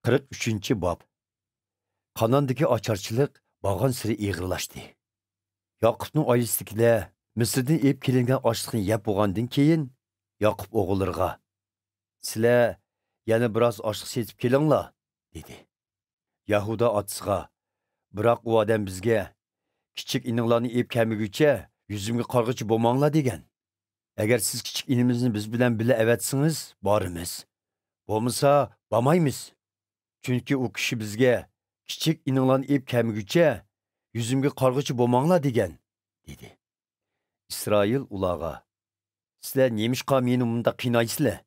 43 bob. Qanondagi ocharchilik borgan siri ig'irlashdi. Yoqubning oilasidagilar Misrdan ep kelingan oshliqni yeb bo'lgandan keyin Yoqub o'g'illarga "Sizlar yana biroz oshliq setib kelinglar" dedi. Yahuda otasiga "Biroq u odam bizga kichik ininglarni ep kelmaguncha yuzimga qarg'ichi bo'lmanglar" degan. Agar siz kichik inimizni biz bilan birga avatsangiz, borimiz. Bo'lmasa, bormaymiz. Chunki u kishi bizga kichik ininglarni ep kelmaguncha yuzimga qarg'ichi bo'lmanglar degan, dedi. İsrail ularga: "Sizlar nemishqa meni bunda qiynaysizlar?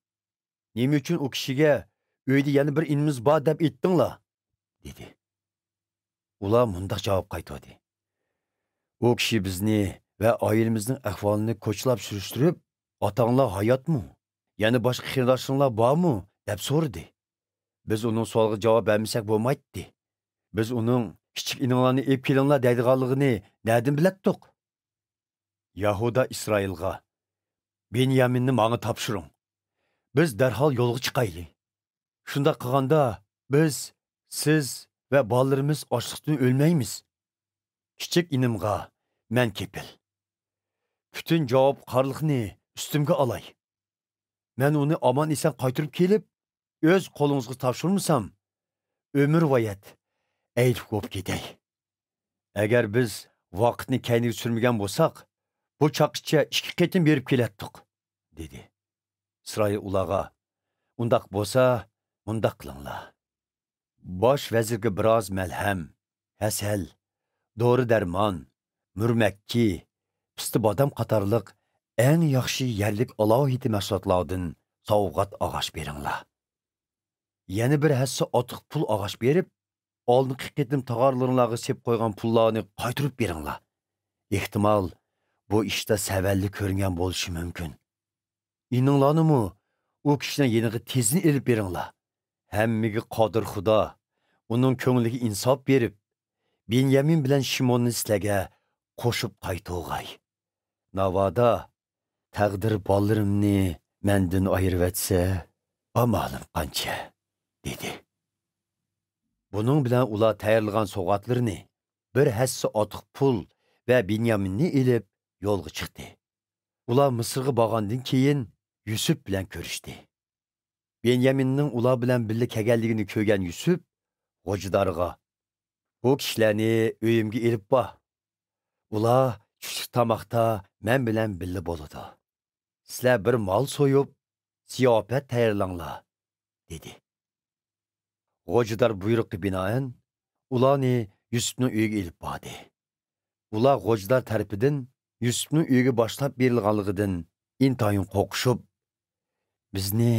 Nima uchun u kishiga uyda yana bir inimiz bor deb aytdinglar?" dedi. Ular mundaq javob qaytardi: "U kishi bizni va oilamizning ahvolini ko'chlab surishtirib, otanglar hayotmi? Yana boshqa xiyondoshinglar bormi?" deb so'radi. Biz uning savoliga javob bermasak bo'lmaydi. Biz uning kichik ininglarni ep kelinglar deydiganligini nerdan bilatdik? Yahuda İsrailga: "Benyaminni menga topshiring. Biz darhol yo'lga chiqaylik. Shunda qilganda biz, siz va bolalarimiz ochliqdan o'lmaymiz. Kichik inimga men kepil. Bütün javobgarlikni ustimga olay. Men uni omon eson qaytarib kelib, o'z qo'lingizga topshirmasam, umr voyat aytib qo'yib ketay. Agar biz vaqtni kayniga surmagan bo'lsak, bu chaqqicha 2 qatim berib kelatdik", dedi. İsrail ularga: "Undaq bo'lsa, undaq qilinglar. Bosh vazirga biroz malham, hasal, dori darmon, murmakki, pisti bodam qatorliq eng yaxshi yerlik alohida mahsulotlardan sovg'at og'ash beringlar. Yana bir hassa otiq pul og'ash berib, oldingi qatim tog'arlaringlarga sep qo'ygan pullarni qaytarib beringlar. Ehtimol bu ishda savalli ko'ringan bo'lishi mumkin. Ininglarnimi u kishining yeniga tezini elib beringlar. Hammaga qodir Xudo uning ko'ngliga insof berib, Benyamin bilan Shimonni sizlarga qo'shib qaytog'ay. Navoda taqdir bolalarimni mendan ayirib etsa, amalim qancha", dedi. Bunun bilan ular tayyorlagan sovg'atlarini, bir hassa otiq pul va Benyaminni elib yo'lga chiqdi. Ular Misrga borgandan keyin Yusuf bilan ko'rishdi. Benyaminning ular bilan birga kelganligini ko'rgan Yusuf g'o'jidarga: "Bu kishilarni uyimga elib bor. Ular tushlik tomoqda men bilan birga bo'ladi. Sizlar bir mol so'yib, ziyofat tayyorlanglar", dedi. G'o'jidar buyruqqa binoan ularni Yusufning uyiga elib bordi. Ular g'o'jidar tarafidan Yusufning uyiga boshlab berilganligidan intayin qo'rqishib, "Bizni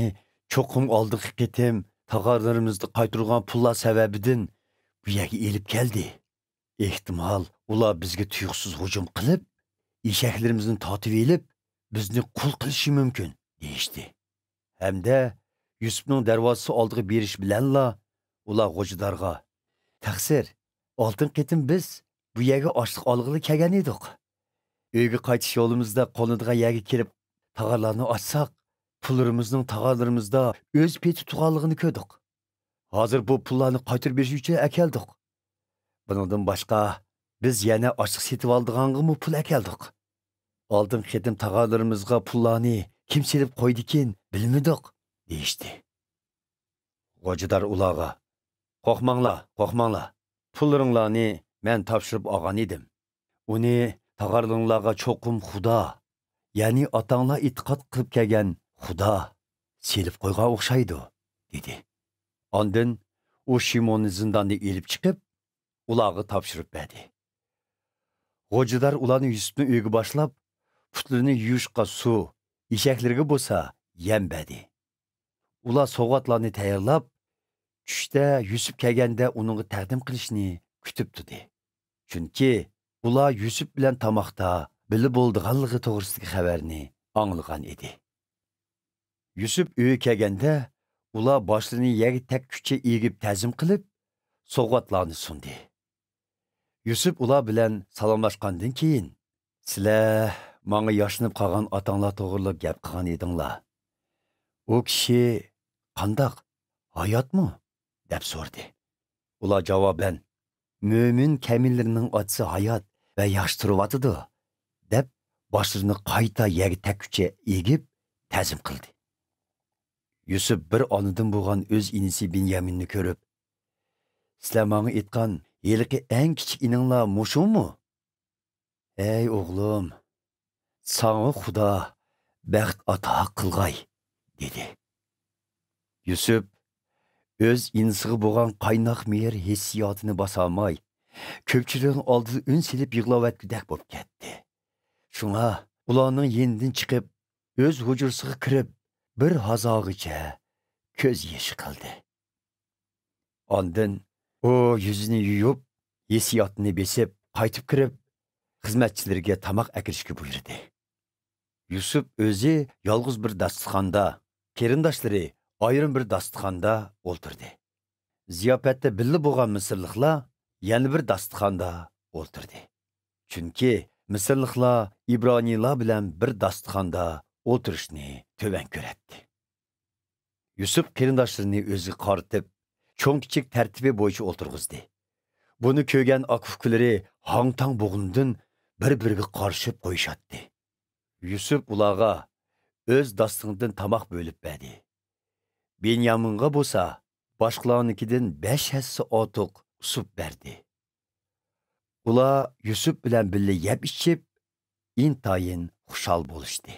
cho'qim oldingi qatim tog'arlarimizni qaytargan pullar sababidan bu yerga elib keldi. Ehtimol ular bizga tuyuqsiz hujum qilib, eshaklarimizni tortib elib, bizni qul qilishi mumkin", deyishdi. Hamda Yusufning darvozasi oldiga berish bilanla ular g'o'jidarga: "Taqsir, oltin qatim biz bu yerga oshliq olg'ili kelgan edik. Uyga qaytish yo'limizda qo'nadigan yerga kelib, tog'arlarni ochsak, pullarımızın tağalarımızda öz peti tuğalığını kördük. Hazır bu pullarını qaytırıp beriş üçün əkeldik. Bundan başqa, biz yana açıq setib aldığanğı mı pul əkeldik. Aldın xetim tağalarımızga pullarını kim selip qoydikin bilmedik", deyişdi. G'o'jidar ularga: "Qo'rqmanglar. Pullarыңlarni men topshirib olgan edim. Uni tağarlarga cho'qim Xudo, ya'ni otanglar e'tiqod qilib kelgan Xudo selib qo'ygan o'xshaydi", dedi. Ondan u Shimonni zindondan elib chiqib, ularga topshirib berdi. G'o'jidar ularni Yusufning uyiga boshlab, putlarini yuvishga suv, eshaklarga bo'lsa yem berdi. Ular sovg'atlarni tayyorlab, tushda Yusuf kelganda uningga taqdim qilishni kutib turdi. Chunki ular Yusuf bilan tamoqda birga bo'lganligi to'g'risidagi xabarni anglagan edi. Yusuf uyiga kelganda, ular boshlarini yerga takkucha egib ta'zim qilib, sovg'atlarni sundi. Yusuf ular bilan salomlashgandan keyin: "Sizlar menga yashnib qolgan otanglar to'g'riliq gap qilgan edinglar. U kishi qandoq? Hayotmi?" deb so'rdi. Ular javoban, mo'min kamillarining otasi hayot va yaxshi turyotidi, deb boshlarini qayta yerga takkucha egib ta'zim qildi. Yusuf bir onadan bo'lgan o'z inisi Binyaminni ko'rib, "Sizlar menga aytgan yilqi eng kichik ininglar mushumi? Ey o'g'lim, sana Xudo baxt ato qilg'ay", dedi. Yusuf o'z inisiga bo'lgan qaynoq mehr hissiyotini bosolmay, ko'pchilikning oldida un silib yig'layotgandek bo'lib ketdi. Shunga ularning yenidan chiqib, o'z hujrasiga kirib, bir hazog'icha ko'z yeshi qildi. Ondan u yuzini yuyib, hissiyotini besib, qaytib kirib, xizmatchilarga tamoq akirishga buyurdi. Yusuf o'zi yolg'iz bir dasturxonda, qarindoshlari ayrim bir dasturxonda o'ltirdi. Ziyofatda birga bo'lgan misrliklar yana bir dasturxonda o'ltirdi. Chunki misrliklar ibroniylar bilan bir dasturxonda o'tirishni to'van ko'radi. Yusuf qarindoshlarini o'ziga qaratib, cho'ng kichik tartibi bo'yicha o'tirg'izdi. Buni ko'rgan akufkulari hang-tang bo'g'indan bir-biriga qarshib qo'yishadi. Yusuf ularga o'z dasturxonidan tamoq bo'lib berdi. Benyaminga bo'lsa, boshqalarnikidan 5 hassa ortiq usub berdi. Ular Yusuf bilan birga yeb ichib, intayin xushal bo'lishdi.